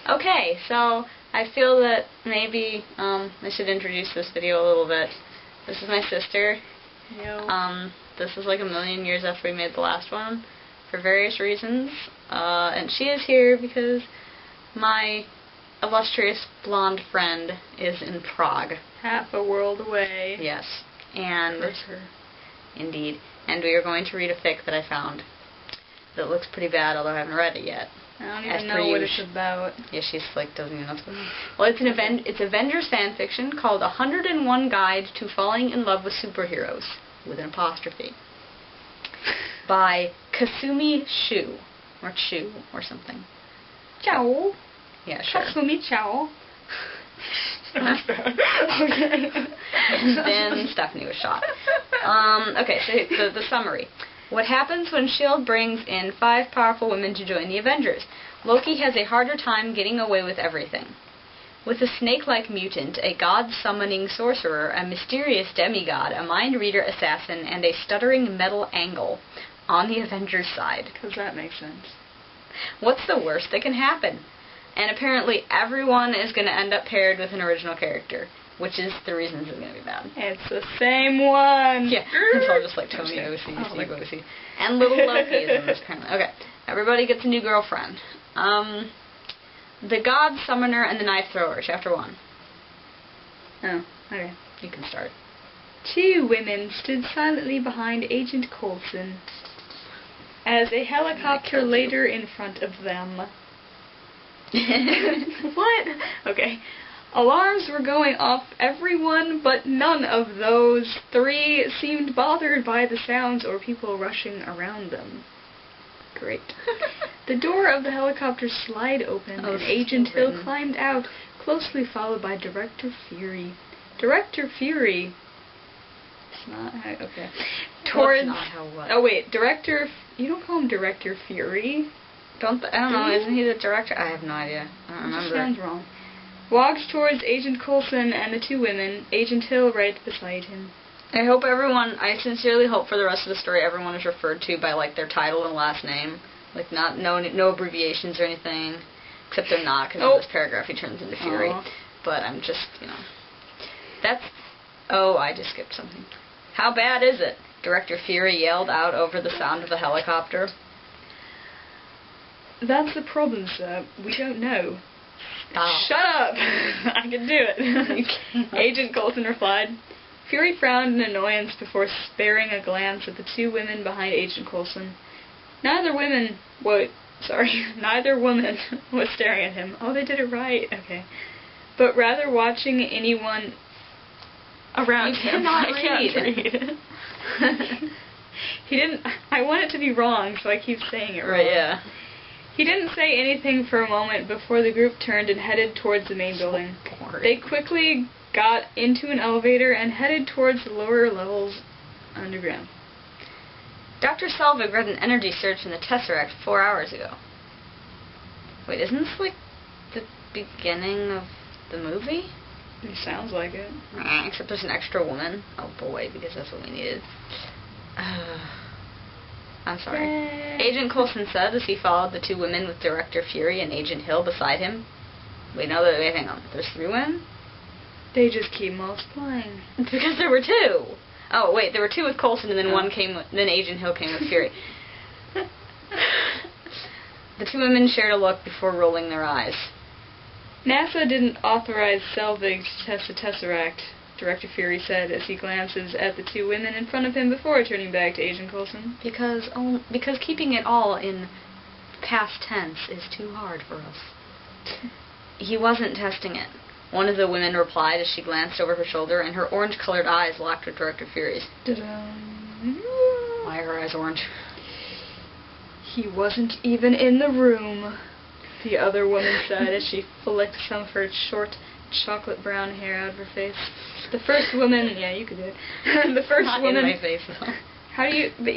Okay, so I feel that maybe I should introduce this video a little bit. This is my sister. Yo. This is like a million years after we made the last one, for various reasons. And she is here because my illustrious blonde friend is in Prague. Half a world away. Yes, and For sure. Indeed. And we are going to read a fic that I found that looks pretty bad, although I haven't read it yet. I don't even know what it's about. Yeah, she's like, doesn't even know what's going on. Well, it's Avengers fan fiction called 101 Guide to Falling in Love with Superheroes, with an apostrophe, by Kasumi Shu, or Chu, or something. Ciao. Yeah, sure. Kasumi Ciao. Okay. And then Stephanie was shot. Okay, so the summary. What happens when S.H.I.E.L.D. brings in 5 powerful women to join the Avengers? Loki has a harder time getting away with everything. With a snake-like mutant, a god-summoning sorcerer, a mysterious demigod, a mind-reader assassin, and a stuttering metal angle on the Avengers side. Because that makes sense. What's the worst that can happen? And apparently everyone is going to end up paired with an original character, which is the reason it's going to be bad. It's the same one. Yeah, it's all just like Tony OC, Steve OC. And little Loki is in this apparently. Okay, everybody gets a new girlfriend. The God Summoner and the Knife Thrower, Chapter 1. Oh, okay. You can start. 2 women stood silently behind Agent Coulson as a helicopter later in front of them. What? Okay. Alarms were going off everyone, but none of those 3 seemed bothered by the sounds or people rushing around them. Great. The door of the helicopter slid open, and Agent Hill climbed out, closely followed by Director Fury. Director Fury... It's not... Okay. Towards... That's not how what? Oh, wait. Director... You don't call him Director Fury? I don't know. Isn't he the director? I have no idea. I don't remember. That sounds wrong. Walked towards Agent Coulson and the 2 women, Agent Hill right beside him. I sincerely hope for the rest of the story everyone is referred to by, like, their title and last name. Like, no abbreviations or anything. Except they're not, because in this paragraph he turns into Fury. But I'm just, I just skipped something. How bad is it? Director Fury yelled out over the sound of the helicopter. That's the problem, sir. We don't know. Oh. Shut up! I can do it. Agent Coulson replied. Fury frowned in annoyance before sparing a glance at the 2 women behind Agent Coulson. Neither woman was staring at him. Oh, they did it right. Okay. But rather watching anyone around him. I can't read. He didn't... I want it to be wrong, so I keep saying it wrong. Right, yeah. He didn't say anything for a moment before the group turned and headed towards the main building. They quickly got into an elevator and headed towards the lower levels underground. Dr. Selvig read an energy surge in the Tesseract 4 hours ago. Wait, isn't this like the beginning of the movie? It sounds like it. Except there's an extra woman. Oh boy, because that's what we needed. I'm sorry. Yay. Agent Coulson said as he followed the 2 women with Director Fury and Agent Hill beside him. Wait, hang on. There's 3 women? They just keep multiplying. It's because there were 2. Oh, wait, there were 2 with Coulson and then then Agent Hill came with Fury. The 2 women shared a look before rolling their eyes. NASA didn't authorize Selvig to test the Tesseract, Director Fury said as he glances at the 2 women in front of him before turning back to Agent Coulson. Because keeping it all in past tense is too hard for us. He wasn't testing it. One of the women replied as she glanced over her shoulder, and her orange-colored eyes locked with Director Fury's. Why are her eyes orange? He wasn't even in the room, the other woman said as she flicked some of her short, chocolate-brown hair out of her face. The first woman... Yeah, you could do it. The first Not woman... in my face, though. How do you... But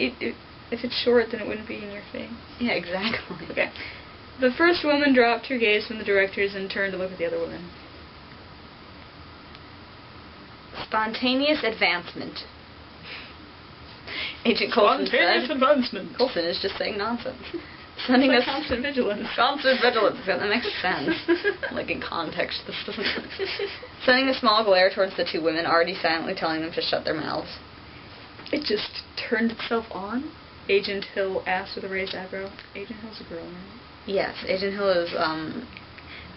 if it's short, then it wouldn't be in your face. Yeah, exactly. Okay. The first woman dropped her gaze from the directors and turned to look at the other woman. Spontaneous advancement. Agent Coulson said. Advancement. Coulson is just saying nonsense. Sending It's us like constant vigilance. constant vigilance. That makes sense. Like in context, this doesn't. Sending a small glare towards the two women, already silently telling them to shut their mouths. It just turned itself on? Agent Hill asked with a raised eyebrow. Agent Hill's a girl, right? Yes, Agent Hill is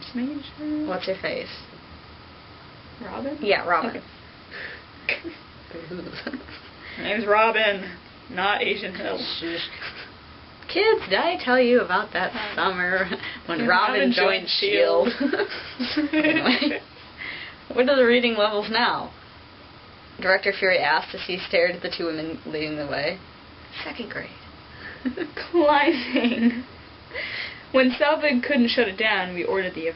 Just making sure. what's her face? Robin? Yeah, Robin. Okay. Her name's Robin, not Agent Hill. Kids, did I tell you about that summer when Robin joined S.H.I.E.L.D.? Anyway, what are the reading levels now? Director Fury asked as he stared at the two women leading the way. 2nd grade. Climbing. When Selvig couldn't shut it down, we ordered the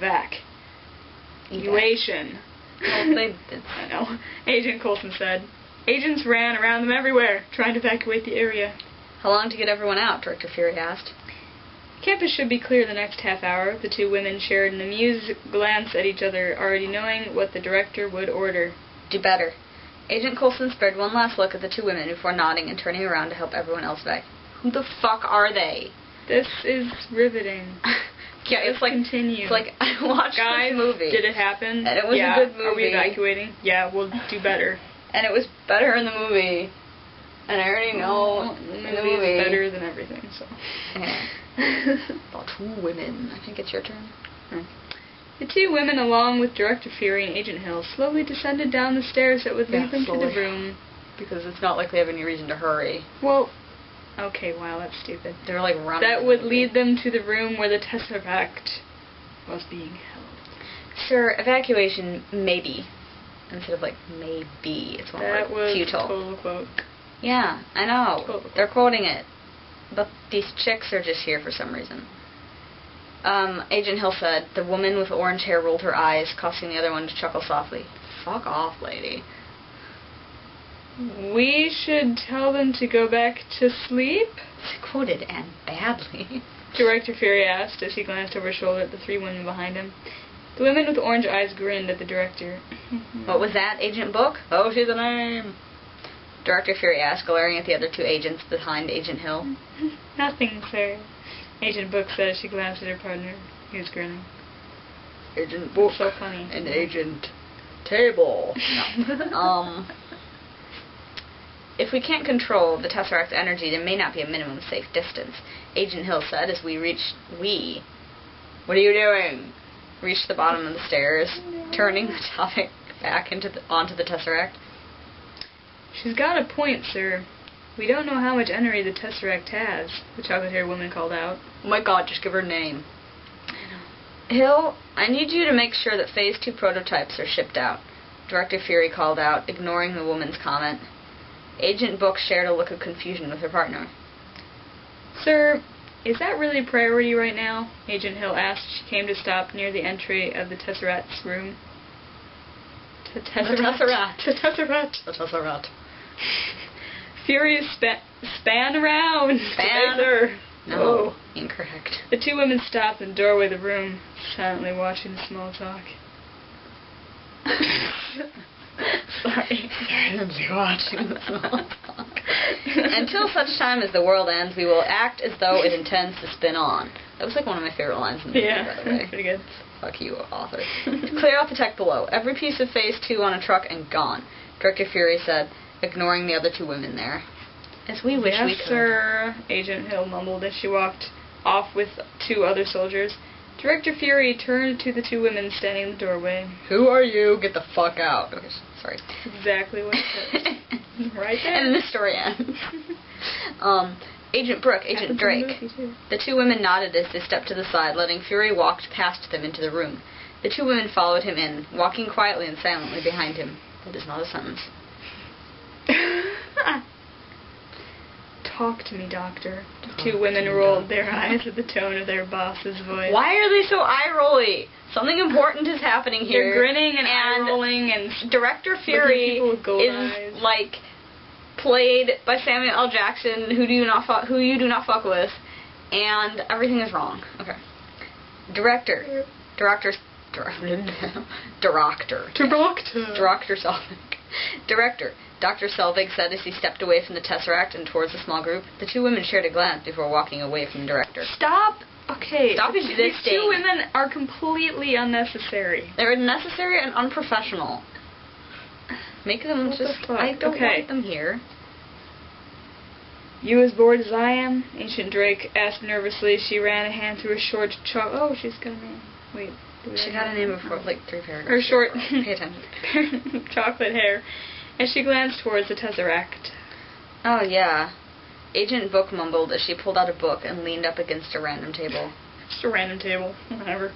evacuation. Well, they did. I know. Agent Coulson said. Agents ran around them everywhere, trying to evacuate the area. How long to get everyone out? Director Fury asked. Campus should be clear the next half hour. The two women shared an amused glance at each other, already knowing what the director would order. Do better. Agent Coulson spared one last look at the two women before nodding and turning around to help everyone else back. Who the fuck are they? This is riveting. Yeah, it's like continue. It's like I watched Guys, this movie. did it happen? And it was yeah. a good movie. Are we evacuating? Yeah, we'll do better. And it was better in the movie. And I already know the in the movie movie. is better than everything. So. Yeah. About two women. I think it's your turn. The two women, along with Director Fury and Agent Hill, slowly descended down the stairs that would lead them to the room. Because it's not like they have any reason to hurry. Well, okay, wow, that's stupid. They're like running. That would lead them to the room where the Tesseract was being held. Sir, evacuation maybe. Instead of like maybe. It's one that word. was Futile. Total quote. Yeah, I know. Total. They're quoting it. But these chicks are just here for some reason. Agent Hill said, the woman with orange hair rolled her eyes, causing the other one to chuckle softly. Fuck off, lady. We should tell them to go back to sleep? Quoted, and badly. Director Fury asked as he glanced over his shoulder at the three women behind him. The women with orange eyes grinned at the director. What was that, Agent Book? Oh, she's a name. Director Fury asked, glaring at the other two agents behind Agent Hill. Nothing, sir. Agent Book said as she glanced at her partner. He was grinning. Agent Book. So funny. And Agent Table. No. If we can't control the Tesseract's energy, there may not be a minimum safe distance, Agent Hill said as we reached... What are you doing? Reached the bottom of the stairs, turning the topic back onto the Tesseract. She's got a point, sir. We don't know how much energy the Tesseract has, the chocolate-haired woman called out. Oh my god, just give her a name. Hill, I need you to make sure that Phase 2 prototypes are shipped out, Director Fury called out, ignoring the woman's comment. Agent Book shared a look of confusion with her partner. Sir, is that really a priority right now? Agent Hill asked as she came to stop near the entry of the Tesseract's room. The Tesseract. Fury span around. Span? No, oh. Incorrect. The two women stopped in the doorway of the room, silently watching the small talk. Sorry. Silently watching the small talk. Until such time as the world ends, we will act as though it intends to spin on. That was like one of my favorite lines in the movie, by the way. Pretty good. Fuck you, author. Clear out the tech below. Every piece of Phase 2 on a truck and gone, Director Fury said, ignoring the other two women there. As we wish we could. Yes, sir, Agent Hill mumbled as she walked off with two other soldiers. Director Fury turned to the two women standing in the doorway. Who are you? Get the fuck out. Okay, sorry. Exactly what it says. Right there. And the story ends. Agent Brooke, Agent Drake. The two women nodded as they stepped to the side, letting Fury walk past them into the room. The two women followed him in, walking quietly and silently behind him. That is not a sentence. Talk to me, Doctor. The two women rolled their eyes at the tone of their boss's voice. Why are they so eye-rolly? Something important is happening here. They're grinning and eye-rolling and... Director Fury is, like, played by Samuel L. Jackson, who you do not fuck with, and everything is wrong. Okay. Director Selvig Director. Dr. Selvig said as he stepped away from the Tesseract and towards the small group. The two women shared a glance before walking away from the director. Stop. Okay. Stop These existing. two women are completely unnecessary. They're unnecessary and unprofessional. Make them What just... the fuck? I don't Okay. want them here. You as bored as I am? Ancient Drake asked nervously. She ran a hand through a short oh, she's got a name. Wait. She got a name before, like, 3 paragraphs. Her short... Pay attention. chocolate hair. As she glanced towards the Tesseract. Oh, yeah. Agent Book mumbled as she pulled out a book and leaned up against a random table. Just a random table. Whatever.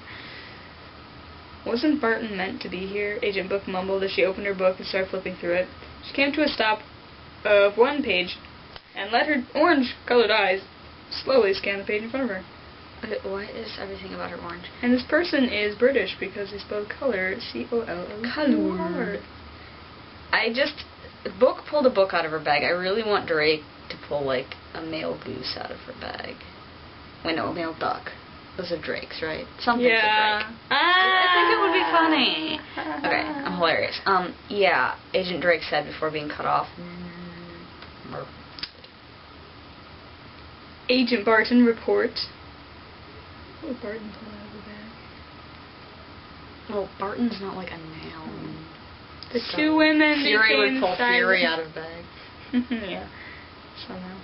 Wasn't Barton meant to be here? Agent Book mumbled as she opened her book and started flipping through it. She came to a stop of one page and let her orange-colored eyes slowly scan the page in front of her. Why is everything about her orange? And this person is British because they spelled color C-O-L-O-R. Color. Book pulled a book out of her bag. I really want Drake to pull, like, a male goose out of her bag. Wait, no, a male duck. Those are Drakes, right? Something's a Drake. I think it would be funny. Okay, I'm hilarious. Yeah, Agent Drake said before being cut off. Agent Barton report. What would Barton pull out of the bag? Well, Barton's not like a noun. The two women Fury became would pull silent. Fury out of bag. Yeah, somehow.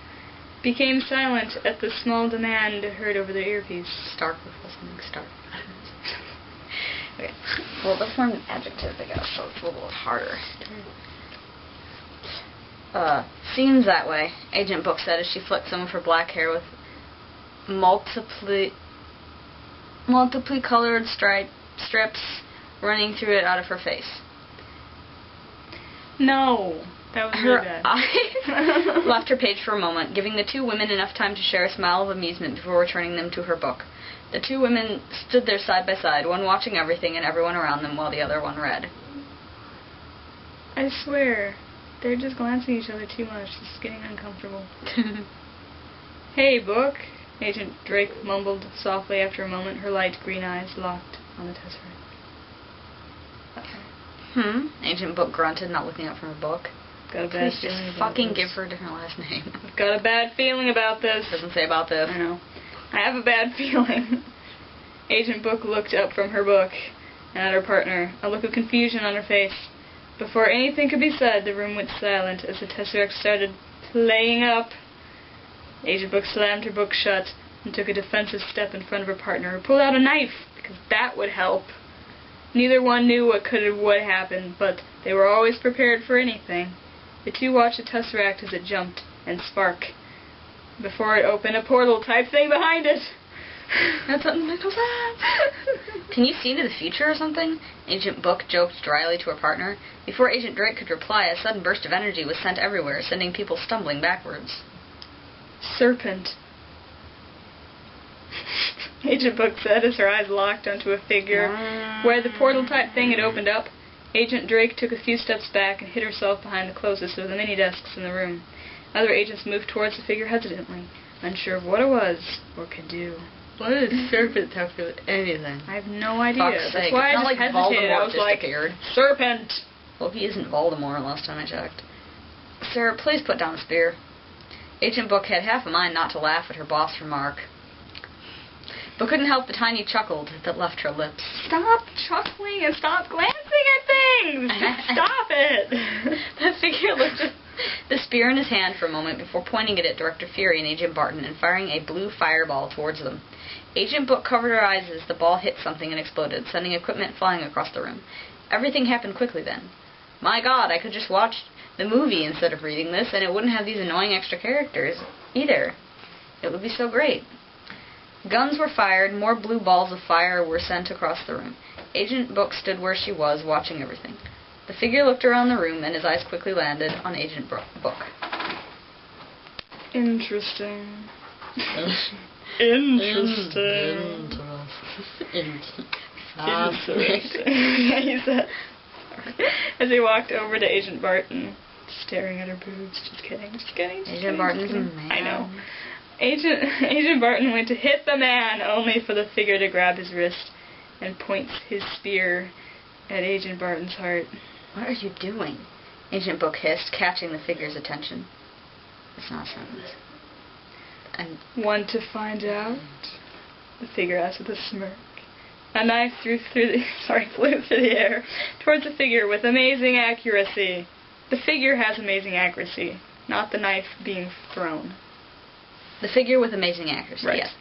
Became silent at the small demand heard over their earpiece. Stark would pull something stark. Okay. Well, that's not an adjective, I guess, so it's a little harder. Seems that way, Agent Book said as she flicked some of her black hair with multiply colored strips running through it out of her face. No, that was Her really bad. eyes left her page for a moment, giving the two women enough time to share a smile of amusement before returning them to her book. The two women stood there side by side, one watching everything and everyone around them while the other one read. I swear, they're just glancing at each other too much. This is getting uncomfortable. Hey, Book, Agent Drake mumbled softly after a moment, her light green eyes locked on the Tesseract. Agent Book grunted, not looking up from her book. Got a bad Please feeling just about fucking this. give her a different last name. I've got a bad feeling about this. Doesn't say about this. I know. I have a bad feeling. Agent Book looked up from her book and at her partner, a look of confusion on her face. Before anything could be said, the room went silent as the Tesseract started playing up. Agent Book slammed her book shut and took a defensive step in front of her partner, who pulled out a knife, because that would help. Neither one knew what would happen, but they were always prepared for anything. The two watched the Tesseract as it jumped and sparked before it opened a portal-type thing behind it. That's something that goes on. Can you see into the future or something? Agent Book joked dryly to her partner. Before Agent Drake could reply, a sudden burst of energy was sent everywhere, sending people stumbling backwards. Serpent. Agent Book said as her eyes locked onto a figure where the portal-type thing had opened up. Agent Drake took a few steps back and hid herself behind the closest of the many desks in the room. Other agents moved towards the figure hesitantly, unsure of what it was or could do. What does serpent have to do with anything? I have no idea. Fuck's That's sake. why It's I not just like hesitated. Voldemort I was like, disappeared. serpent! Well, he isn't Voldemort last time I checked. Sarah, please put down the spear. Agent Book had half a mind not to laugh at her boss' remark, but couldn't help the tiny chuckle that left her lips. Stop chuckling and stop glancing at things! Stop it! The figure looked at the spear in his hand for a moment before pointing it at Director Fury and Agent Barton and firing a blue fireball towards them. Agent Book covered her eyes as the ball hit something and exploded, sending equipment flying across the room. Everything happened quickly then. My God, I could just watch the movie instead of reading this, and it wouldn't have these annoying extra characters either. It would be so great. Guns were fired, more blue balls of fire were sent across the room. Agent Book stood where she was, watching everything. The figure looked around the room, and his eyes quickly landed on Agent Book. Interesting. Interesting. Yeah, he said. As he walked over to Agent Barton, staring at her boobs. Just kidding. Agent Barton's a man. I know. Agent Barton went to hit the man, only for the figure to grab his wrist and point his spear at Agent Barton's heart. What are you doing? Agent Book hissed, catching the figure's attention. It's not a sentence. And Want to find out? The figure asked with a smirk. A knife flew through the air towards the figure with amazing accuracy. The figure has amazing accuracy, not the knife being thrown. The figure with amazing accuracy, right. Yes.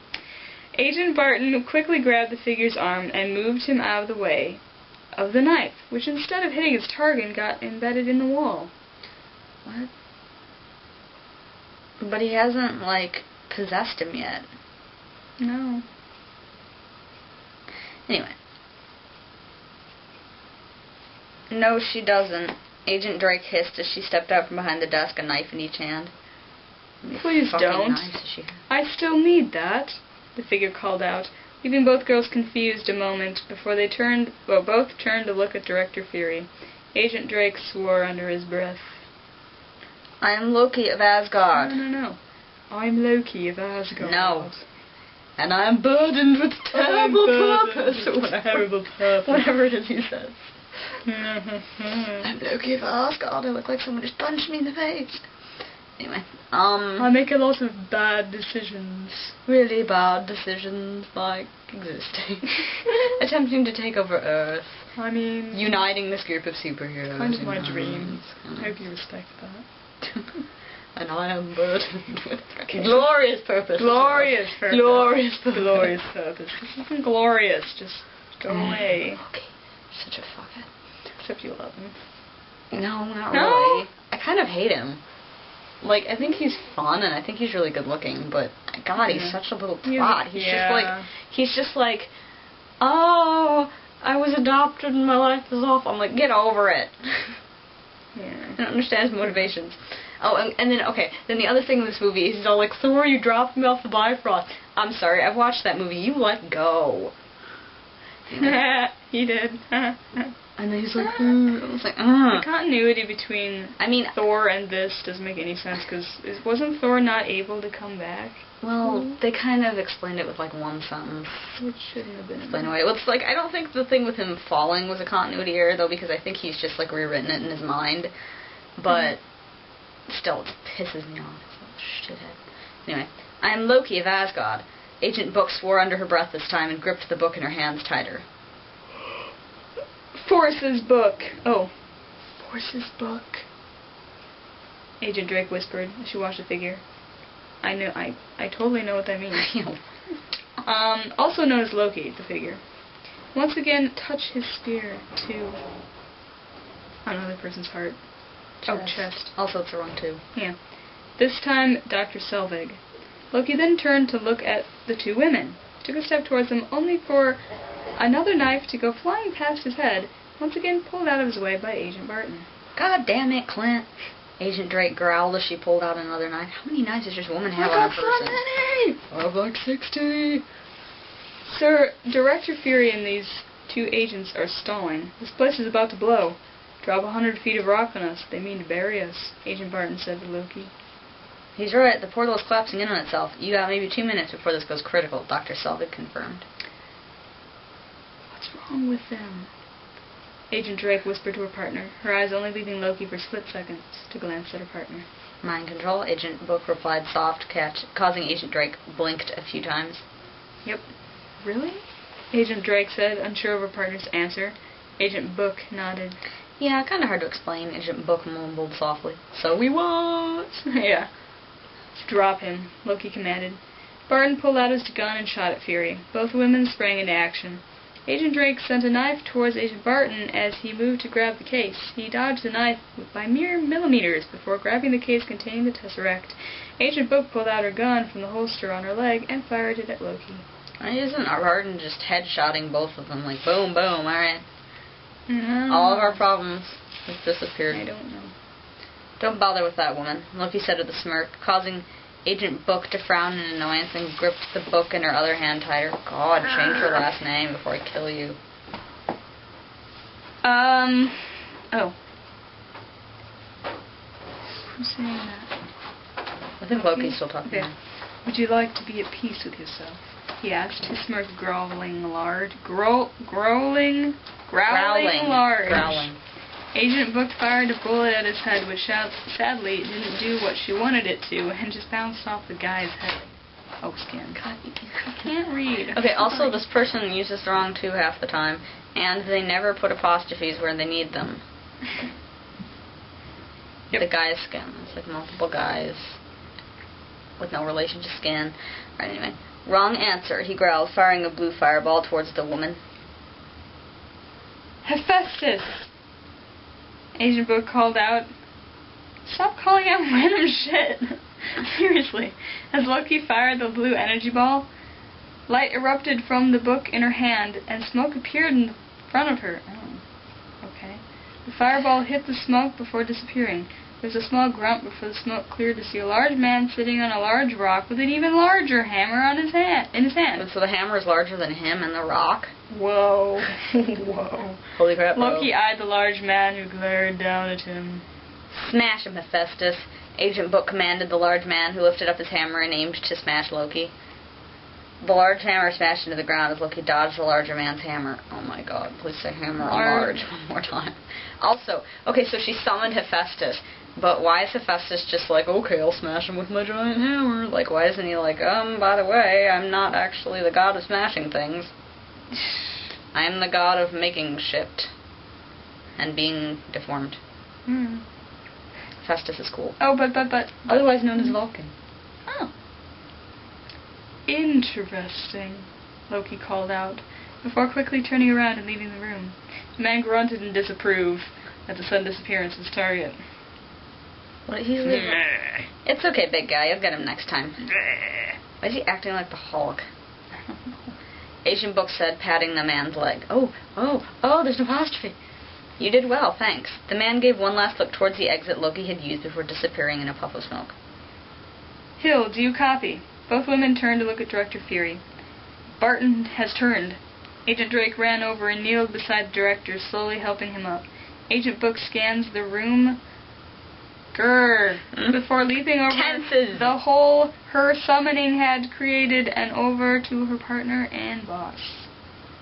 Agent Barton quickly grabbed the figure's arm and moved him out of the way of the knife, which instead of hitting its target got embedded in the wall. What? But he hasn't, possessed him yet. No. Anyway. No, she doesn't. Agent Drake hissed as she stepped out from behind the desk, a knife in each hand. Please don't. I still need that, the figure called out, leaving both girls confused a moment before they both turned to look at Director Fury. Agent Drake swore under his breath. I am Loki of Asgard. No. I'm Loki of Asgard. No. And I am burdened with terrible purpose. Whatever it is he says. I'm Loki of Asgard. I look like someone just punched me in the face. Anyway, I make a lot of bad decisions. Really bad decisions, like existing. Attempting to take over Earth. I mean... Uniting this group of superheroes. Kind of my dreams. I hope you respect that. And I am burdened with glorious purpose. Glorious purpose. Glorious purpose. Glorious purpose. This isn't glorious. Just go away. Okay. Such a fuckhead. Except you love him. No, not really. I kind of hate him. I think he's fun, and I think he's really good looking, but, God, he's such a little twat. He's just like, oh, I was adopted and my life is off. I'm like, get over it. Yeah. I don't understand his motivations. Oh, and then, then the other thing in this movie is he's all like, Thor, you dropped me off the Bifrost. I'm sorry, I've watched that movie. You let go. He did. And then he's like, I was like, The continuity between Thor and this doesn't make any sense, because wasn't Thor not able to come back? Well, they kind of explained it with one sentence. Which shouldn't have been. Explain away. Well, it's I don't think the thing with him falling was a continuity error, though, because I think he's just rewritten it in his mind. But still, it pisses me off. Shithead. Anyway, I am Loki of Asgard. Agent Book swore under her breath this time and gripped the book in her hands tighter. Force's book. Oh. Force's book. Agent Drake whispered as she watched the figure. I totally know what that means. Also known as Loki, the figure. Once again, touch his spear to another person's heart. Chest. Also, it's wrong, too. Yeah. This time, Dr. Selvig. Loki then turned to look at the two women. Took a step towards them, only for another knife to go flying past his head, once again pulled out of his way by Agent Barton. God damn it, Clint. Agent Drake growled as she pulled out another knife. How many knives does this woman have on her person? I have 60. Sir, Director Fury and these two agents are stalling. This place is about to blow. Drop 100 feet of rock on us. They mean to bury us, Agent Barton said to Loki. He's right. The portal is collapsing in on itself. You got maybe 2 minutes before this goes critical, Dr. Selvig confirmed. What's wrong with them? Agent Drake whispered to her partner, her eyes only leaving Loki for split seconds to glance at her partner. Mind control, Agent Book replied soft, causing Agent Drake blinked a few times. Yep. Really? Agent Drake said, unsure of her partner's answer. Agent Book nodded. Yeah, kind of hard to explain, Agent Book mumbled softly. So we what? Yeah. Drop him, Loki commanded. Barton pulled out his gun and shot at Fury. Both women sprang into action. Agent Drake sent a knife towards Agent Barton as he moved to grab the case. He dodged the knife by mere millimeters before grabbing the case containing the Tesseract. Agent Book pulled out her gun from the holster on her leg and fired it at Loki. Isn't Barton just headshotting both of them, boom, boom, alright? No. All of our problems have disappeared. I don't know. Don't bother with that woman, Loki said with a smirk, causing Agent Book to frown in annoyance and gripped the book in her other hand tighter. God, change her last name before I kill you. Oh. Who's saying that? I think Loki's still talking. Okay. Would you like to be at peace with yourself? He asked, his smirk growling large. Growling large. Growling. Agent Book fired a bullet at his head, which sadly didn't do what she wanted it to, and just bounced off the guy's head. Oh, skin. God, you can't read. Okay, also, this person uses the wrong to half the time, and they never put apostrophes where they need them. Yep. The guy's skin. It's like multiple guys with no relation to skin. Right, anyway. Wrong answer, he growled, firing a blue fireball towards the woman. Hephaestus! Agent Book called out. Stop calling out random shit! Seriously. As Loki fired the blue energy ball, light erupted from the book in her hand, and smoke appeared in front of her. Oh, okay. The fireball hit the smoke before disappearing. There was a small grunt before the smoke cleared to see a large man sitting on a large rock with an even larger hammer in his hand. So the hammer is larger than him and the rock? Whoa. Whoa. Holy crap, Loki eyed the large man who glared down at him. Smash him, Hephaestus. Agent Book commanded the large man, who lifted up his hammer and aimed to smash Loki. The large hammer smashed into the ground as Loki dodged the larger man's hammer. Oh my god, please say hammer on large one more time. Also, okay, so she summoned Hephaestus, but why is Hephaestus just like, okay, I'll smash him with my giant hammer? Like, why isn't he like, by the way, I'm not actually the god of smashing things. I am the god of making shit. And being deformed. Hephaestus is cool. Oh, but. Otherwise known as Vulcan. Oh. Interesting, Loki called out, before quickly turning around and leaving the room. The man grunted in disapprove at the sudden disappearance of his target. What, he's leaving? It's okay, big guy. You'll get him next time. Why is he acting like the Hulk? Agent Book said, patting the man's leg. Oh, there's an apostrophe. You did well, thanks. The man gave one last look towards the exit Loki had used before disappearing in a puff of smoke. Hill, do you copy? Both women turned to look at Director Fury. Barton has turned. Agent Drake ran over and kneeled beside the director, slowly helping him up. Agent Book scans the room before leaping over the hole her summoning had created and over to her partner and boss.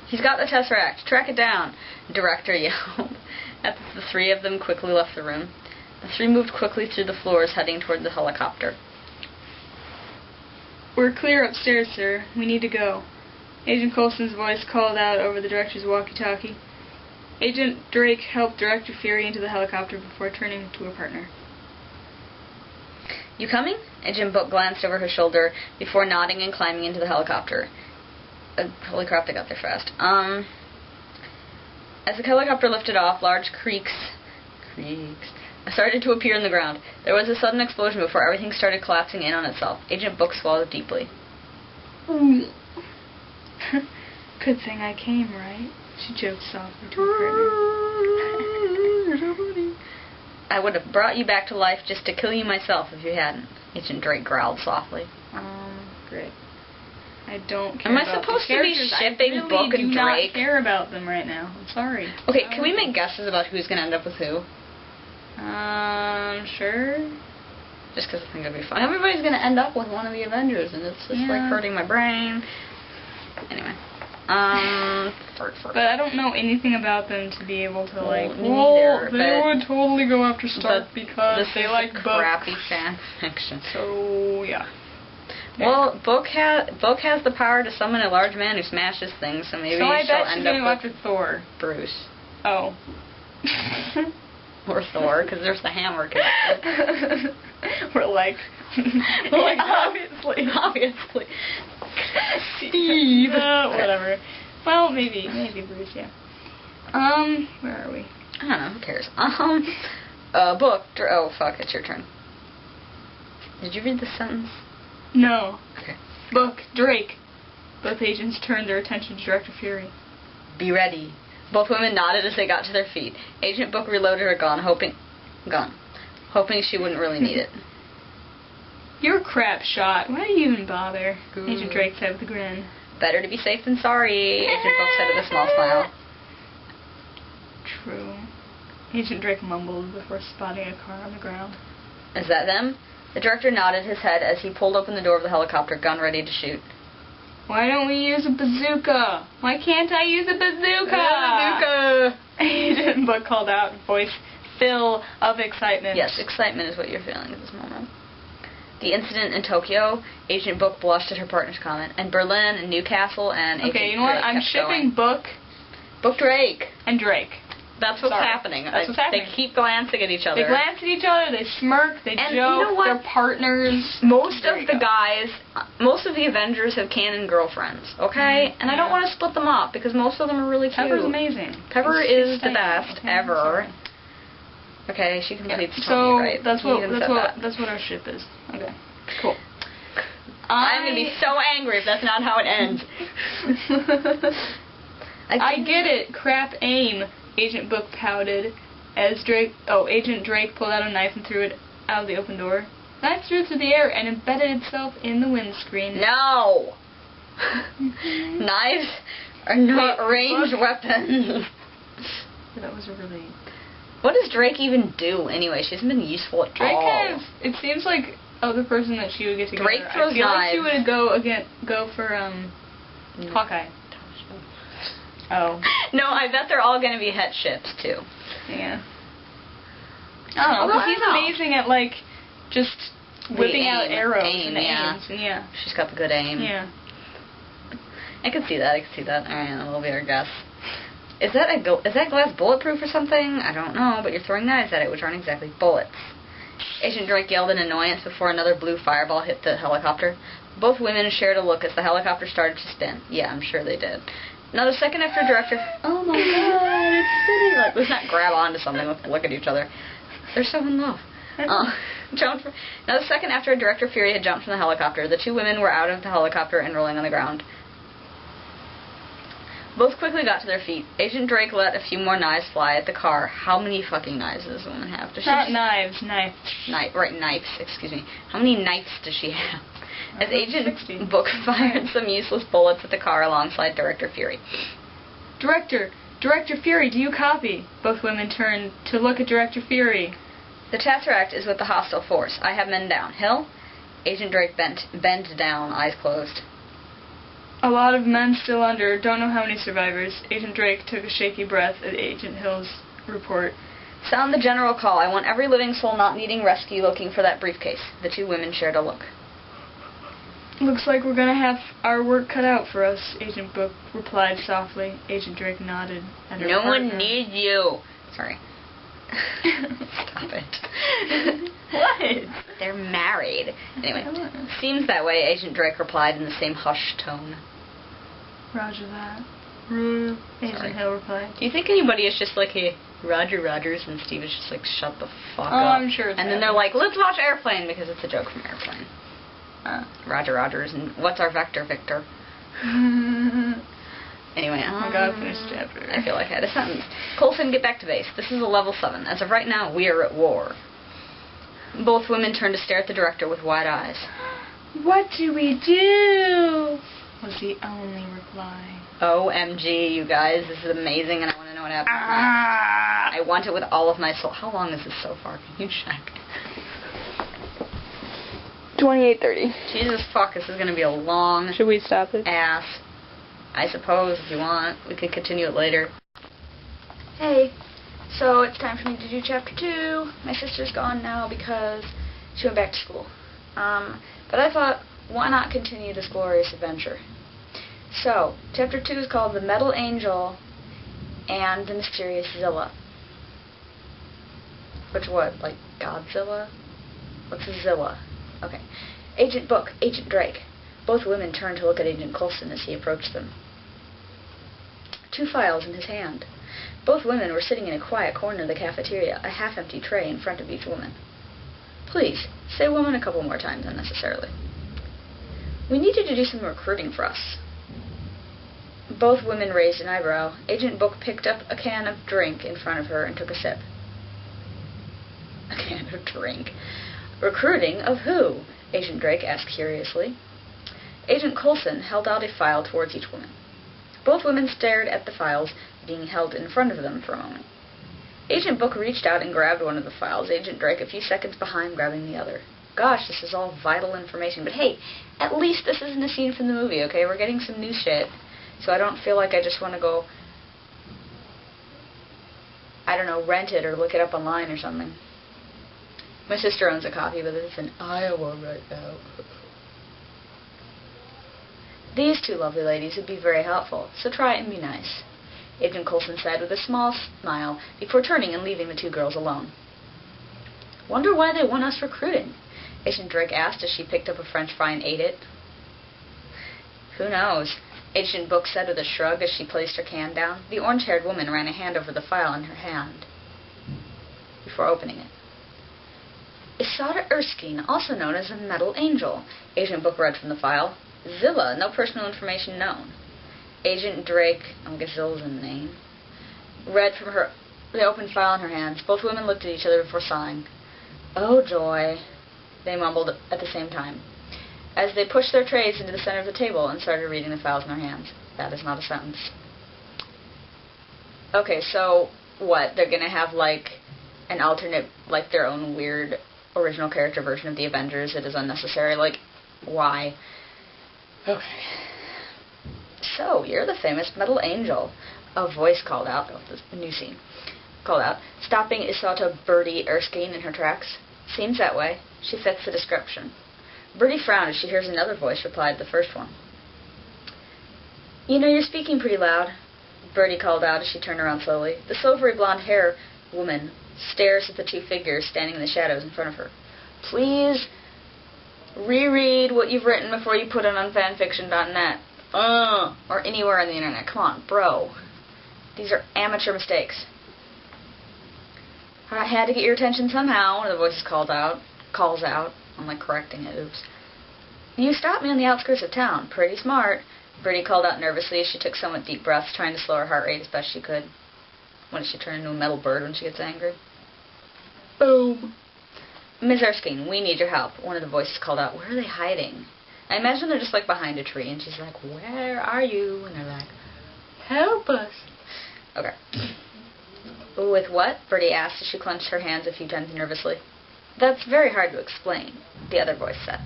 He's got the Tesseract. Track it down, the director yelled. As the three of them quickly left the room. The three moved quickly through the floors, heading toward the helicopter. We're clear upstairs, sir. We need to go. Agent Coulson's voice called out over the director's walkie-talkie. Agent Drake helped Director Fury into the helicopter before turning to her partner. You coming? Agent Book glanced over her shoulder before nodding and climbing into the helicopter. Holy crap, they got there fast. As the helicopter lifted off, large creaks started to appear in the ground. There was a sudden explosion before everything started collapsing in on itself. Agent Book swallowed deeply. Good thing I came, right? She joked softly to her partner. I would have brought you back to life just to kill you myself if you hadn't. Agent Drake growled softly. Great. I don't care. Am I supposed to be shipping Book and Drake? I really do not care about them right now. I'm sorry. Okay, can we make guesses about who's going to end up with who? Sure. Just because I think it'll be fun. Everybody's going to end up with one of the Avengers, and it's just like hurting my brain. Anyway. But I don't know anything about them to be able to like. Neither, they would totally go after Stark because they like crappy fan fiction. So yeah. Well, Book has the power to summon a large man who smashes things, so maybe she'll end up with after Thor. Bruce. Oh. Or Thor, because there's the hammer connected. We're like obviously. Steve. Whatever. Well, maybe Bruce. Yeah. Where are we? I don't know. Who cares? Book. Oh fuck! It's your turn. Did you read the sentence? No. Okay. Book. Drake. Both agents turned their attention to Director Fury. Be ready. Both women nodded as they got to their feet. Agent Book reloaded her gun, hoping she wouldn't really need it. You're a crap shot. Why do you even bother? Ooh. Agent Drake said with a grin. Better to be safe than sorry, Agent Book said with a small smile. True. Agent Drake mumbled before spotting a car on the ground. Is that them? The director nodded his head as he pulled open the door of the helicopter, gun ready to shoot. Why don't we use a bazooka? Why can't I use a bazooka? Bazooka! Agent Book called out, voice fill of excitement. Yes, excitement is what you're feeling at this moment. The incident in Tokyo, Agent Book blushed at her partner's comment, and Berlin and Newcastle and Agent Okay, you know what? Drake I'm kept shipping going. Book Drake. and Drake. That's what's Sorry. happening. That's what's happening. They keep glancing at each other. They glance at each other, they smirk, they And joke, you know what? they're partners. Most There of you the go. guys, most of the Avengers have canon girlfriends, okay? And I don't Yeah. want to split them up because most of them are really cute. Pepper's amazing. Pepper It's is the staying, best okay? ever. Sorry. Okay, she completes Tony, So right? that's He what even that's said what that. that's what our ship is. Okay. Cool. I'm gonna be so angry if that's not how it ends. I get it. Crap aim. Agent Book pouted as Agent Drake pulled out a knife and threw it out of the open door. The knife threw through the air and embedded itself in the windscreen. No! Knives are not ranged weapons. That was a really... What does Drake even do anyway? She hasn't been useful at Drake all. it seems like the person that she would get together. Drake throws I feel like she knives. would go for Hawkeye. Oh. No, I bet they're all going to be het ships, too. Yeah. I don't know, Although because he's amazing at, like, just whipping out arrows and aims. And yeah. She's got the good aim. Yeah. I could see that. Alright, that'll be our guess. Is that glass bulletproof or something? I don't know, but you're throwing knives at it, which aren't exactly bullets. Agent Drake yelled in annoyance before another blue fireball hit the helicopter. Both women shared a look as the helicopter started to spin. Yeah, I'm sure they did. Now the second after director... Oh my god, it's spinning! Like, let's not grab onto something, let's look at each other. They're so in love. Now the second after Director Fury had jumped from the helicopter, the two women were out of the helicopter and rolling on the ground. Both quickly got to their feet. Agent Drake let a few more knives fly at the car. How many fucking knives does this woman have? Does Not she knives. knives, excuse me. How many knives does she have? As Agent 60. Book fired some useless bullets at the car alongside Director Fury. Director Fury, do you copy? Both women turned to look at Director Fury. The Tesseract is with the hostile force. I have men down. Hill? Agent Drake bent down, eyes closed. A lot of men still under. Don't know how many survivors. Agent Drake took a shaky breath at Agent Hill's report. Sound the general call. I want every living soul not needing rescue looking for that briefcase. The two women shared a look. Looks like we're gonna have our work cut out for us, Agent Book replied softly. Agent Drake nodded at her No partner. one needs you. Sorry. Stop it. What? They're married. Anyway, seems that way, Agent Drake replied in the same hushed tone. Roger that. Agent Hill replied. Do you think anybody is just like, hey, Roger Rogers, and Steve is just like, shut the fuck up? I'm sure it's And then they're like, let's watch Airplane, because it's a joke from Airplane. Roger Rogers, and what's our vector, Victor? Anyway, Oh my god, finish the chapter. I feel like I had a sentence. Coulson, get back to base. This is a level 7. As of right now, we are at war. Both women turned to stare at the director with wide eyes. What do we do? Was the only reply. OMG, you guys, this is amazing, and I want to know what happens next. I want it with all of my soul. How long is this so far? Can you check? 28:30. Jesus fuck, this is going to be a long Should we stop it? ass. I suppose, if you want. We could continue it later. Hey, so it's time for me to do Chapter 2. My sister's gone now because she went back to school. But I thought, why not continue this glorious adventure? So, Chapter 2 is called The Metal Angel and the Mysterious Zilla. Which what? Like Godzilla? What's a Zilla? Okay. Agent Book, Agent Drake. Both women turned to look at Agent Coulson as he approached them. 2 files in his hand. Both women were sitting in a quiet corner of the cafeteria, a half-empty tray in front of each woman. Please, say woman a couple more times unnecessarily. We need you to do some recruiting for us. Both women raised an eyebrow. Agent Book picked up a can of drink in front of her and took a sip. A can of drink. Recruiting of who? Agent Drake asked curiously. Agent Coulson held out a file towards each woman. Both women stared at the files being held in front of them for a moment. Agent Book reached out and grabbed one of the files, Agent Drake a few seconds behind grabbing the other. Gosh, this is all vital information, but hey, at least this isn't a scene from the movie, okay? We're getting some new shit, so I don't feel like I just want to go... I don't know, rent it or look it up online or something. My sister owns a copy, but it's in Iowa right now. These two lovely ladies would be very helpful, so try it and be nice, Agent Coulson said with a small smile before turning and leaving the two girls alone. Wonder why they want us recruiting? Agent Drake asked as she picked up a French fry and ate it. Who knows? Agent Book said with a shrug as she placed her can down. The orange-haired woman ran a hand over the file in her hand before opening it. Isata Erskine, also known as a Metal Angel, Agent Book read from the file. Zilla, no personal information known. Agent Drake, I guess Zilla's in the name, read from the open file in her hands. Both women looked at each other before sighing. Oh, joy, they mumbled at the same time, as they pushed their trays into the center of the table and started reading the files in their hands. That is not a sentence. Okay, so what? They're going to have, like, an alternate, like, their own weird original character version of the Avengers. It is unnecessary. Like, why? Okay. So, you're the famous Metal Angel. A voice called out. Oh, the new scene. Called out, stopping Isata Birdie Erskine in her tracks. Seems that way. She fits the description. Birdie frowned as she hears another voice reply to the first one. You know, you're speaking pretty loud, Birdie called out as she turned around slowly. The silvery blonde-haired woman stares at the two figures standing in the shadows in front of her. Please reread what you've written before you put it on fanfiction.net. Or anywhere on the internet. Come on, bro. These are amateur mistakes. I had to get your attention somehow, one of the voices calls out. I'm like correcting it, oops. You stopped me on the outskirts of town. Pretty smart. Birdie called out nervously as she took somewhat deep breaths, trying to slow her heart rate as best she could. When did she turn into a metal bird when she gets angry? Boom. Ms. Erskine, we need your help, one of the voices called out. Where are they hiding? I imagine they're just like behind a tree, and she's like, where are you? And they're like, help us. Okay. With what? Birdie asked as she clenched her hands a few times nervously. That's very hard to explain, the other voice said.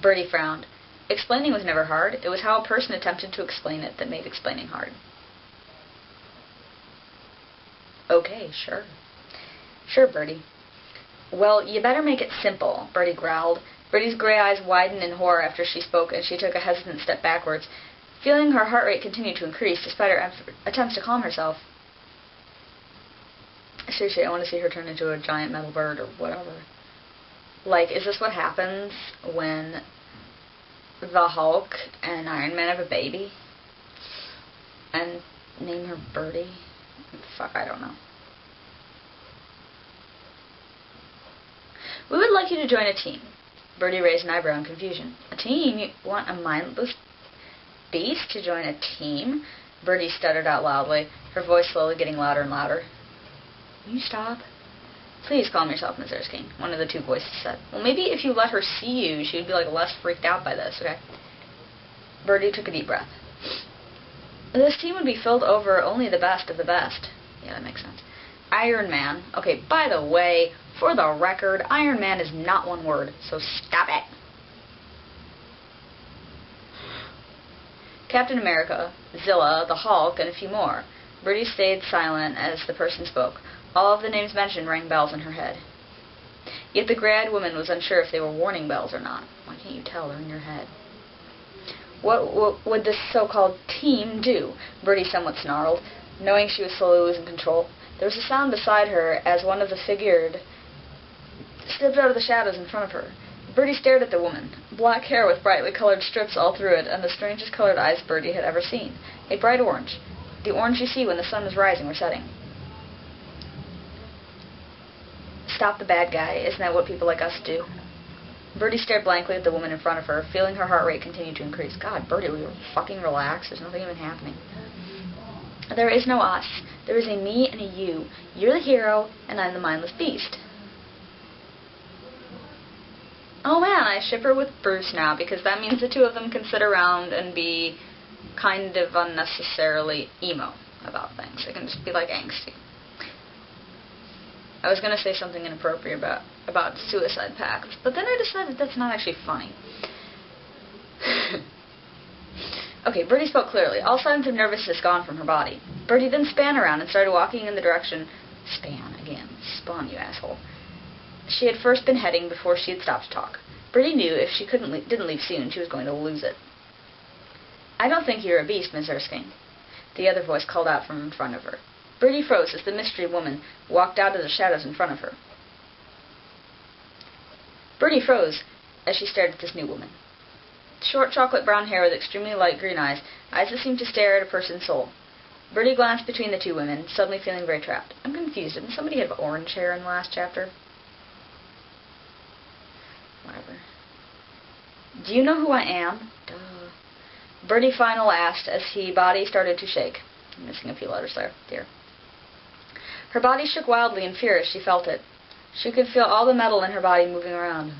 Birdie frowned. Explaining was never hard. It was how a person attempted to explain it that made explaining hard. Okay, sure. Sure, Birdie. Well, you better make it simple, Birdie growled. Birdie's gray eyes widened in horror after she spoke, and she took a hesitant step backwards, feeling her heart rate continue to increase despite her attempts to calm herself. Seriously, I want to see her turn into a giant metal bird or whatever. Like, is this what happens when the Hulk and Iron Man have a baby? And name her Birdie? Fuck, I don't know. We would like you to join a team. Birdie raised an eyebrow in confusion. A team? You want a mindless beast to join a team? Birdie stuttered out loudly, her voice slowly getting louder and louder. Will you stop? Please calm yourself, Miss Erskine, one of the two voices said. Well, maybe if you let her see you, she would be, like, less freaked out by this, okay? Birdie took a deep breath. This team would be filled over only the best of the best. Yeah, that makes sense. Iron Man. Okay, by the way, for the record, Iron Man is not one word, so stop it. Captain America, Zilla, the Hulk, and a few more. Birdie stayed silent as the person spoke. All of the names mentioned rang bells in her head. Yet the gray-eyed woman was unsure if they were warning bells or not. Why can't you tell? They're in your head. What would this so-called team do? Birdie somewhat snarled, knowing she was slowly losing control. There was a sound beside her as one of the figured stepped out of the shadows in front of her. Birdie stared at the woman. Black hair with brightly colored strips all through it, and the strangest colored eyes Birdie had ever seen. A bright orange. The orange you see when the sun is rising or setting. Stop the bad guy. Isn't that what people like us do? Birdie stared blankly at the woman in front of her, feeling her heart rate continue to increase. God, Birdie, will you fucking relax? There's nothing even happening. There is no us. There is a me and a you. You're the hero, and I'm the mindless beast. Oh man, I ship her with Bruce now, because that means the two of them can sit around and be kind of unnecessarily emo about things. They can just be like angsty. I was going to say something inappropriate about suicide pacts, but then I decided that's not actually funny. Okay, Birdie spoke clearly, all signs of nervousness gone from her body. Birdie then span around and started walking in the direction Span again. Spawn, you asshole. She had first been heading before she had stopped to talk. Bertie knew if she didn't leave soon, she was going to lose it. I don't think you're a beast, Miss Erskine. The other voice called out from in front of her. Bertie froze as the mystery woman walked out of the shadows in front of her. Bertie froze as she stared at this new woman. Short chocolate brown hair with extremely light green eyes that seemed to stare at a person's soul. Bertie glanced between the two women, suddenly feeling very trapped. I'm confused. Didn't somebody have orange hair in the last chapter? Whatever. Do you know who I am? Duh. Bertie final asked as his body started to shake. I'm missing a few letters there, dear. Her body shook wildly in fear as she felt it. She could feel all the metal in her body moving around,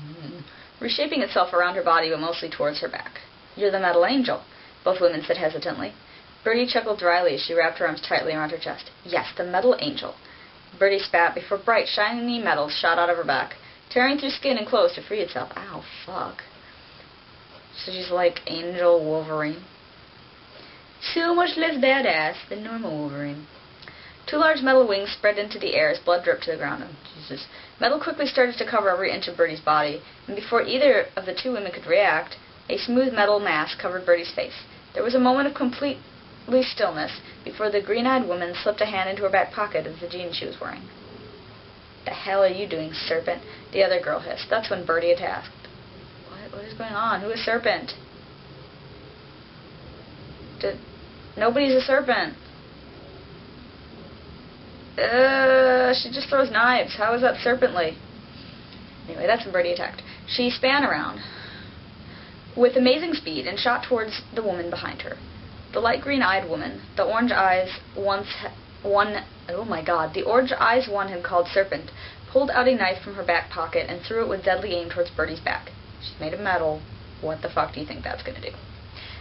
reshaping itself around her body but mostly towards her back. You're the metal angel, both women said hesitantly. Bertie chuckled dryly as she wrapped her arms tightly around her chest. Yes, the metal angel. Bertie spat before bright, shiny metals shot out of her back, tearing through skin and clothes to free itself. Ow, fuck. So she's like Angel Wolverine. So much less badass than normal Wolverine. Two large metal wings spread into the air as blood dripped to the ground. Oh, Jesus. Metal quickly started to cover every inch of Bertie's body, and before either of the two women could react, a smooth metal mask covered Bertie's face. There was a moment of complete stillness before the green-eyed woman slipped a hand into her back pocket of the jeans she was wearing. The hell are you doing, Serpent? The other girl hissed. That's when Bertie attacked. What is going on? Who is Serpent? Nobody's a serpent. She just throws knives. How is that serpently? Anyway, that's when Bertie attacked. She span around with amazing speed and shot towards the woman behind her. The light green-eyed woman, the orange eyes one had called Serpent, pulled out a knife from her back pocket and threw it with deadly aim towards Bertie's back. She's made of metal. What the fuck do you think that's going to do?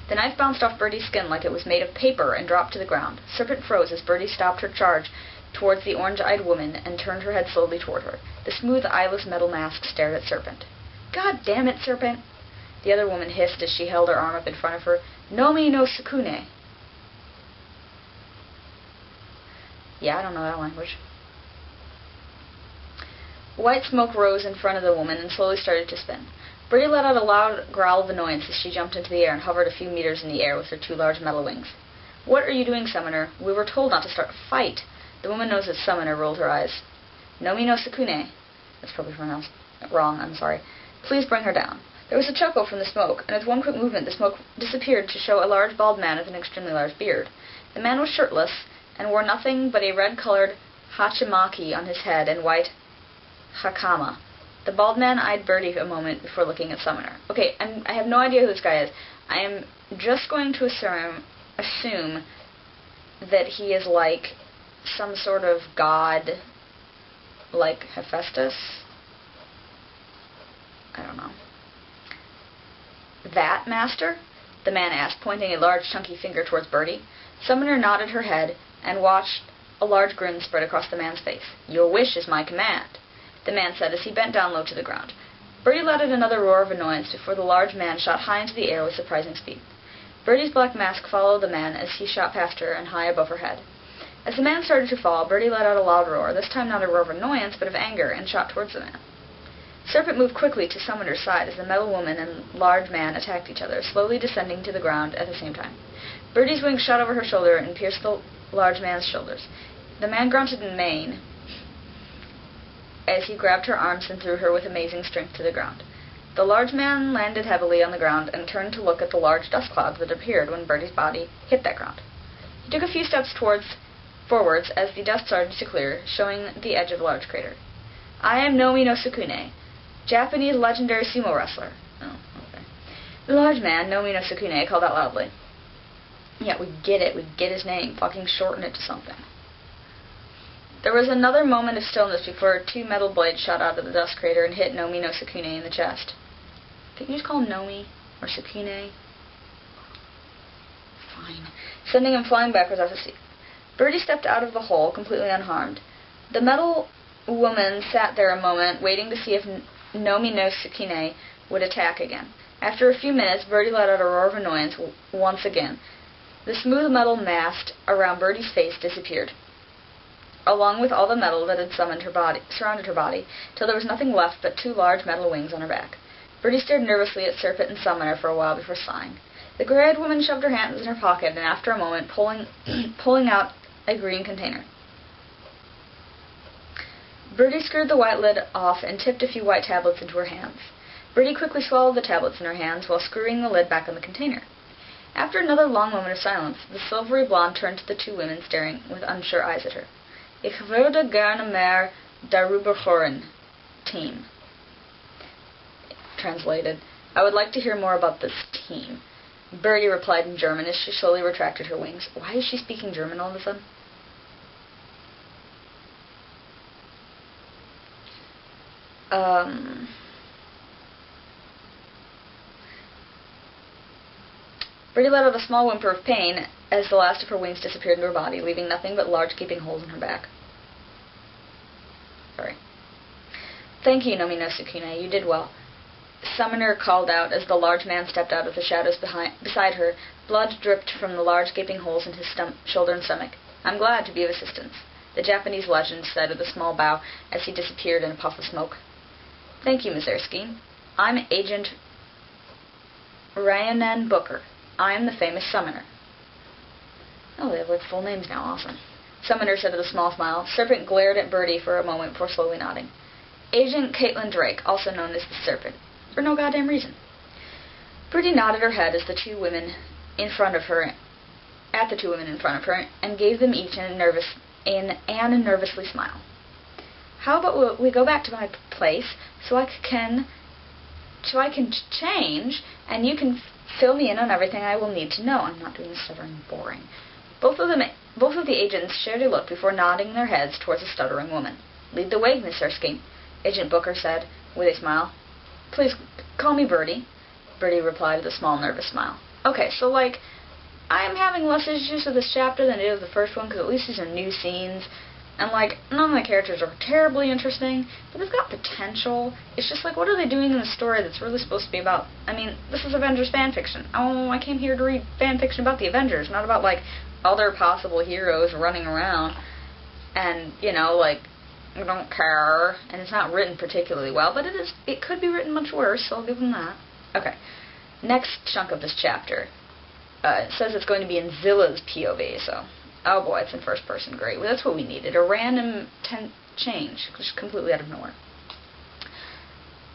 The knife bounced off Bertie's skin like it was made of paper and dropped to the ground. Serpent froze as Bertie stopped her charge towards the orange-eyed woman and turned her head slowly toward her. The smooth, eyeless metal mask stared at Serpent. God damn it, Serpent! The other woman hissed as she held her arm up in front of her. Nomi no Sukune. Yeah, I don't know that language. White smoke rose in front of the woman and slowly started to spin. Bertie let out a loud growl of annoyance as she jumped into the air and hovered a few meters in the air with her two large metal wings. What are you doing, Summoner? We were told not to start a fight. The woman knows that Summoner rolled her eyes. Nomi no Sukune. That's probably pronounced wrong, I'm sorry. Please bring her down. There was a chuckle from the smoke, and with one quick movement the smoke disappeared to show a large bald man with an extremely large beard. The man was shirtless and wore nothing but a red-colored hachimaki on his head and white hakama. The bald man eyed Bertie a moment before looking at Summoner. Okay, I have no idea who this guy is. I am just going to assume that he is like some sort of god, like Hephaestus. I don't know. That, Master? The man asked, pointing a large chunky finger towards Bertie. Summoner nodded her head and watched a large grin spread across the man's face. Your wish is my command, the man said as he bent down low to the ground. Bertie let out another roar of annoyance before the large man shot high into the air with surprising speed. Bertie's black mask followed the man as he shot past her and high above her head. As the man started to fall, Bertie let out a loud roar, this time not a roar of annoyance but of anger, and shot towards the man. Serpent moved quickly to Summoner's side as the metal woman and large man attacked each other, slowly descending to the ground at the same time. Bertie's wings shot over her shoulder and pierced the large man's shoulders. The man grunted in pain as he grabbed her arms and threw her with amazing strength to the ground. The large man landed heavily on the ground and turned to look at the large dust clouds that appeared when Bertie's body hit that ground. He took a few steps forwards as the dust started to clear, showing the edge of a large crater. I am Nomi no Sukune, Japanese legendary sumo wrestler. Oh, okay. The large man, Nomi no Sukune, called out loudly. Yeah, we get it. We get his name. Fucking shorten it to something. There was another moment of stillness before two metal blades shot out of the dust crater and hit Nomi no Sukune in the chest. Can you just call him Nomi or Sukune? Fine. Sending him flying backwards off his seat. Bertie stepped out of the hole, completely unharmed. The metal woman sat there a moment, waiting to see if Nomi no Sukune would attack again. After a few minutes, Bertie let out a roar of annoyance once again. The smooth metal mask around Bertie's face disappeared. along with all the metal that had surrounded her body, till there was nothing left but 2 large metal wings on her back. Birdie stared nervously at Serpent and Summoner for a while before sighing. The gray-eyed woman shoved her hands in her pocket and, after a moment, pulling out a green container. Birdie screwed the white lid off and tipped a few white tablets into her hands. Birdie quickly swallowed the tablets in her hands while screwing the lid back on the container. After another long moment of silence, the silvery blonde turned to the 2 women staring with unsure eyes at her. Ich würde gerne mehr darüber hören, team. Translated, I would like to hear more about this team. Birdie replied in German as she slowly retracted her wings. Why is she speaking German all of a sudden? Birdie let out a small whimper of pain as the last of her wings disappeared into her body, leaving nothing but large gaping holes in her back. Sorry. Thank you, Nomi no Sukune. You did well. Summoner called out as the large man stepped out of the shadows beside her. Blood dripped from the large gaping holes in his shoulder and stomach. I'm glad to be of assistance, the Japanese legend said with a small bow as he disappeared in a puff of smoke. Thank you, Ms. Erskine. I'm Agent Rhiannon Booker. I am the famous Summoner. Oh, they have like full names now. Awesome. Summoner said with a small smile. Serpent glared at Birdie for a moment before slowly nodding. Agent Caitlin Drake, also known as the Serpent. For no goddamn reason. Birdie nodded her head as the 2 women in front of her, and gave them each an nervously smile. How about we go back to my place so I can change, and you can fill me in on everything I will need to know. I'm not doing this stuttering boring. Both of the agents shared a look before nodding their heads towards the stuttering woman. Lead the way, Miss Erskine, Agent Booker said with a smile. Please call me Birdie. Birdie replied with a small nervous smile. Okay, so like, I am having less issues with this chapter than I did with the first one, because at least these are new scenes. And, like, none of the characters are terribly interesting, but they've got potential. It's just, like, what are they doing in the story that's really supposed to be about? I mean, this is Avengers fanfiction. Oh, I came here to read fanfiction about the Avengers, not about, like, other possible heroes running around. And, you know, like, I don't care. And it's not written particularly well, but it could be written much worse, so I'll give them that. Okay. Next chunk of this chapter. It says it's going to be in Zilla's POV, so... Oh boy, it's in first person. Great. Well, that's what we needed. A random change, just completely out of nowhere.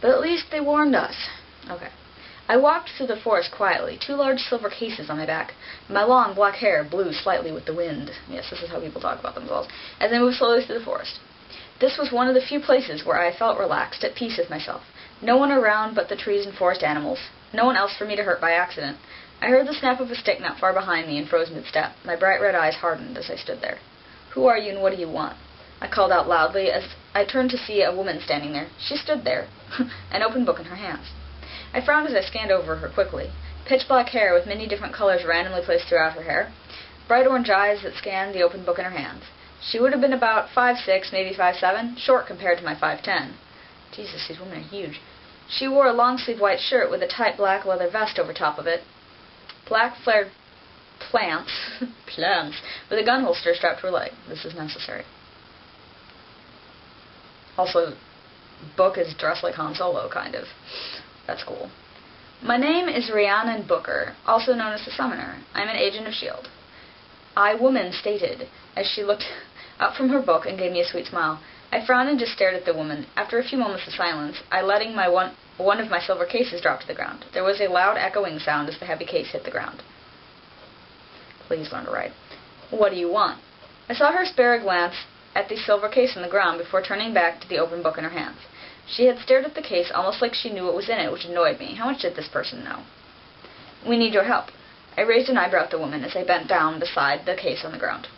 But at least they warned us. Okay. I walked through the forest quietly, 2 large silver cases on my back. My long black hair blew slightly with the wind. Yes, this is how people talk about themselves. As I moved slowly through the forest. This was one of the few places where I felt relaxed, at peace with myself. No one around but the trees and forest animals. No one else for me to hurt by accident. I heard the snap of a stick not far behind me and froze mid-step. My bright red eyes hardened as I stood there. Who are you and what do you want? I called out loudly as I turned to see a woman standing there. She stood there, an open book in her hands. I frowned as I scanned over her quickly. Pitch-black hair with many different colors randomly placed throughout her hair. Bright orange eyes that scanned the open book in her hands. She would have been about 5'6", maybe 5'7", short compared to my 5'10". Jesus, these women are huge. She wore a long-sleeved white shirt with a tight black leather vest over top of it. Black flared plants, with a gun holster strapped to her leg. This is necessary. Also, Book is dressed like Han Solo, kind of. That's cool. My name is Rhiannon Booker, also known as the Summoner. I'm an agent of S.H.I.E.L.D. I, woman, stated, as she looked up from her book and gave me a sweet smile. I frowned and just stared at the woman. After a few moments of silence, I letting one of my silver cases drop to the ground. There was a loud echoing sound as the heavy case hit the ground. Please learn to write. What do you want? I saw her spare a glance at the silver case on the ground before turning back to the open book in her hands. She had stared at the case almost like she knew what was in it, which annoyed me. How much did this person know? We need your help. I raised an eyebrow at the woman as I bent down beside the case on the ground.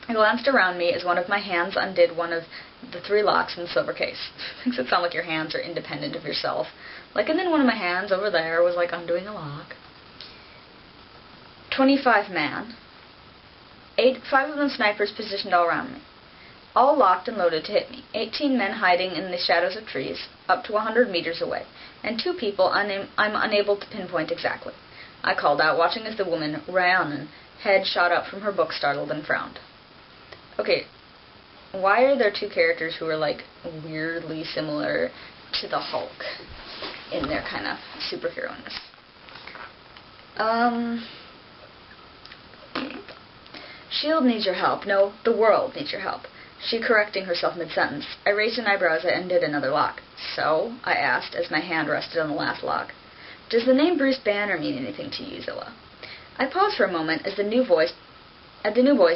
I glanced around me as one of my hands undid one of the 3 locks in the silver case. Makes it sound like your hands are independent of yourself. Like, and then one of my hands over there was, like, undoing a lock. 25 man. 5 of them snipers positioned all around me. All locked and loaded to hit me. 18 men hiding in the shadows of trees, up to 100 meters away. And 2 people I'm unable to pinpoint exactly. I called out, watching as the woman, Rhiannon, head shot up from her book, startled and frowned. Okay, Why are there two characters who are, like, weirdly similar to the Hulk in their kind of superhero-ness? S.H.I.E.L.D. needs your help. No, the world needs your help. She correcting herself mid-sentence. I raised an eyebrow as I undid another lock. So? I asked, as my hand rested on the last lock. Does the name Bruce Banner mean anything to you, Zilla? I paused for a moment at the new voice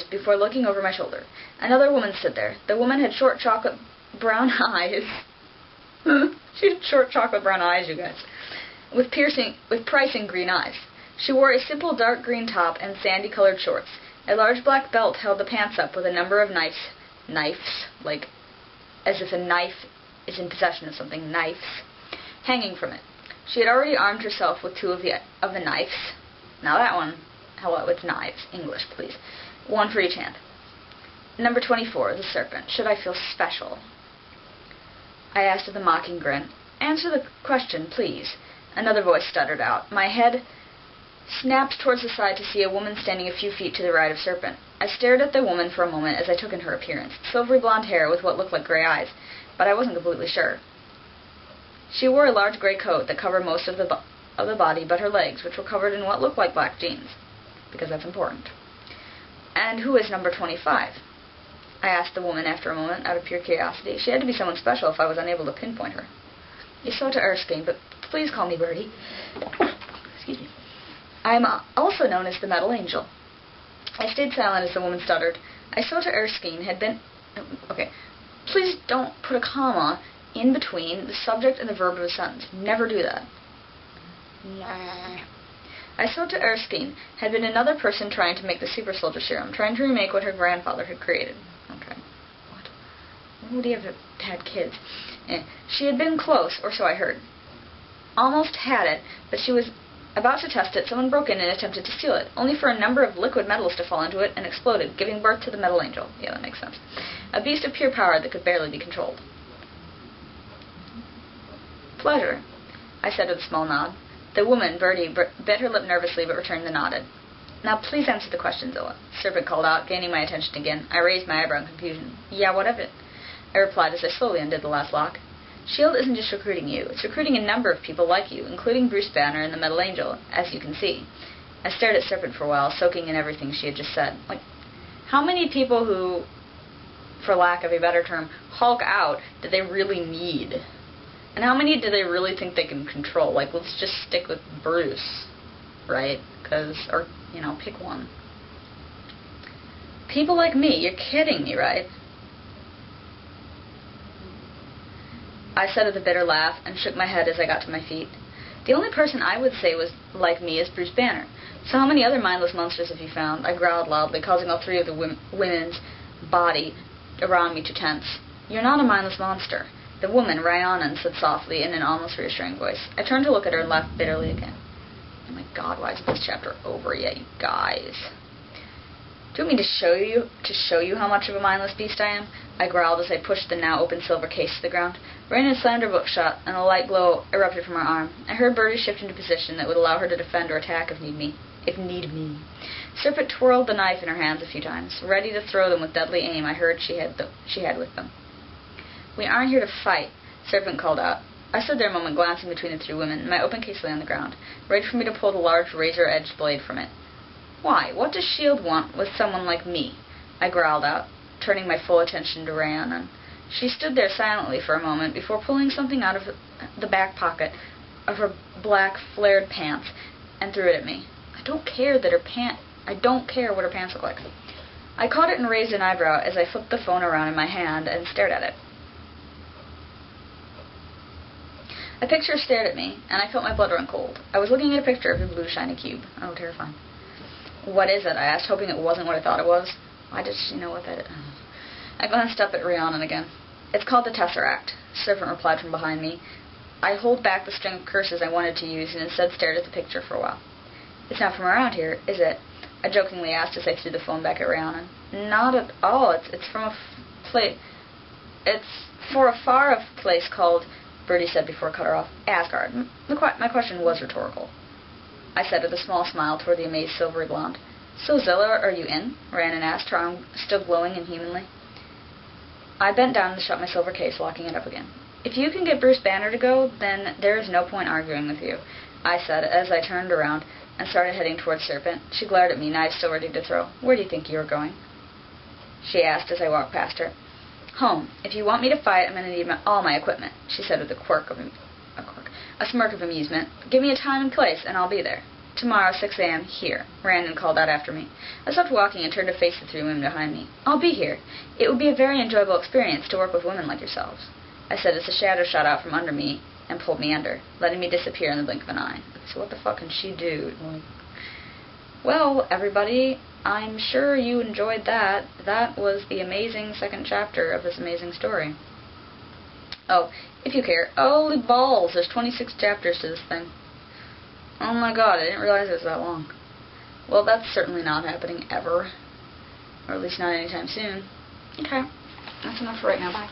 before looking over my shoulder. Another woman stood there. The woman had short chocolate brown eyes. She had short chocolate brown eyes, you guys. With pricing green eyes. She wore a simple dark green top and sandy-colored shorts. A large black belt held the pants up with a number of knives, like as if a knife is in possession of something, knives, hanging from it. She had already armed herself with two of the knives. Now that one, hello, it's knives. English, please. One for each hand. Number 24, the serpent. Should I feel special? I asked with a mocking grin. Answer the question, please. Another voice stuttered out. My head snapped towards the side to see a woman standing a few feet to the right of Serpent. I stared at the woman for a moment as I took in her appearance. Silvery blonde hair with what looked like gray eyes, but I wasn't completely sure. She wore a large gray coat that covered most of the body but her legs, which were covered in what looked like black jeans, because that's important. And who is number 25? I asked the woman after a moment, out of pure curiosity. She had to be someone special if I was unable to pinpoint her. Isolde Erskine, but please call me Birdie. Excuse me. I am also known as the Metal Angel. I stayed silent as the woman stuttered. Isolde Erskine had been... Okay. Please don't put a comma in between the subject and the verb of a sentence. Never do that. Nah. Isolde Erskine had been another person trying to make the super soldier serum, trying to remake what her grandfather had created. Okay. What? When would he have had kids? She had been close, or so I heard. Almost had it, but she was about to test it. Someone broke in and attempted to steal it, only for a number of liquid metals to fall into it and exploded, giving birth to the Metal Angel. Yeah, that makes sense. A beast of pure power that could barely be controlled. Pleasure, I said with a small nod. The woman, Birdie, bit her lip nervously but returned the nod. Now please answer the question, Zilla, Serpent called out, gaining my attention again. I raised my eyebrow in confusion. Yeah, what of it? I replied as I slowly undid the last lock. S.H.I.E.L.D. isn't just recruiting you. It's recruiting a number of people like you, including Bruce Banner and the Metal Angel, as you can see. I stared at Serpent for a while, soaking in everything she had just said. Like, how many people who, for lack of a better term, Hulk out do they really need? And how many do they really think they can control? Like, let's just stick with Bruce, right? Or, pick one. People like me. You're kidding me, right? I said with a bitter laugh and shook my head as I got to my feet. The only person I would say was like me is Bruce Banner. So how many other mindless monsters have you found? I growled loudly, causing all three of the women's body around me to tense. You're not a mindless monster. The woman, Rhiannon, said softly in an almost reassuring voice. I turned to look at her and laughed bitterly again. Oh my God, why isn't this chapter over yet, you guys? Do you want me to show you how much of a mindless beast I am? I growled as I pushed the now open silver case to the ground. Raina slammed her book shut, and a light glow erupted from her arm. I heard Birdie shift into position that would allow her to defend or attack if need be. Serpent twirled the knife in her hands a few times, ready to throw them with deadly aim I heard she had with them. We aren't here to fight, Serpent called out. I stood there a moment, glancing between the three women. My open case lay on the ground, ready for me to pull the large razor-edged blade from it. Why? What does S.H.I.E.L.D. want with someone like me? I growled out, turning my full attention to Rhiannon. She stood there silently for a moment before pulling something out of the back pocket of her black flared pants and threw it at me. I don't care what her pants look like. I caught it and raised an eyebrow as I flipped the phone around in my hand and stared at it. A picture stared at me, and I felt my blood run cold. I was looking at a picture of a blue shiny cube. Oh, terrifying. What is it? I asked, hoping it wasn't what I thought it was. Why does she know what that is? I glanced up at Rhiannon again. It's called the Tesseract, Serpent replied from behind me. I hold back the string of curses I wanted to use and instead stared at the picture for a while. It's not from around here, is it? I jokingly asked as I threw the phone back at Rhiannon. Not at all. It's from a place. It's for a far-off place called, Birdie said before I cut her off, Asgard. My question was rhetorical. I said with a small smile toward the amazed silvery blonde. So, Zilla, are you in? Rhiannon asked, her arm still glowing inhumanly. I bent down and shut my silver case, locking it up again. "If you can get Bruce Banner to go, then there is no point arguing with you," I said as I turned around and started heading towards Serpent. She glared at me, knife still ready to throw. "Where do you think you are going?" she asked as I walked past her. "Home. If you want me to fight, I'm going to need all my equipment," she said with a smirk of amusement. "Give me a time and place, and I'll be there. Tomorrow, 6 a.m., here," Randon called out after me. I stopped walking and turned to face the three women behind me. "I'll be here. It would be a very enjoyable experience to work with women like yourselves," I said as a shadow shot out from under me and pulled me under, letting me disappear in the blink of an eye. So what the fuck can she do? Well, everybody, I'm sure you enjoyed that. That was the amazing second chapter of this amazing story. Oh, if you care, holy balls, there's 26 chapters to this thing. Oh my god, I didn't realize it was that long. Well, that's certainly not happening ever. Or at least not anytime soon. Okay, that's enough for right now. Bye.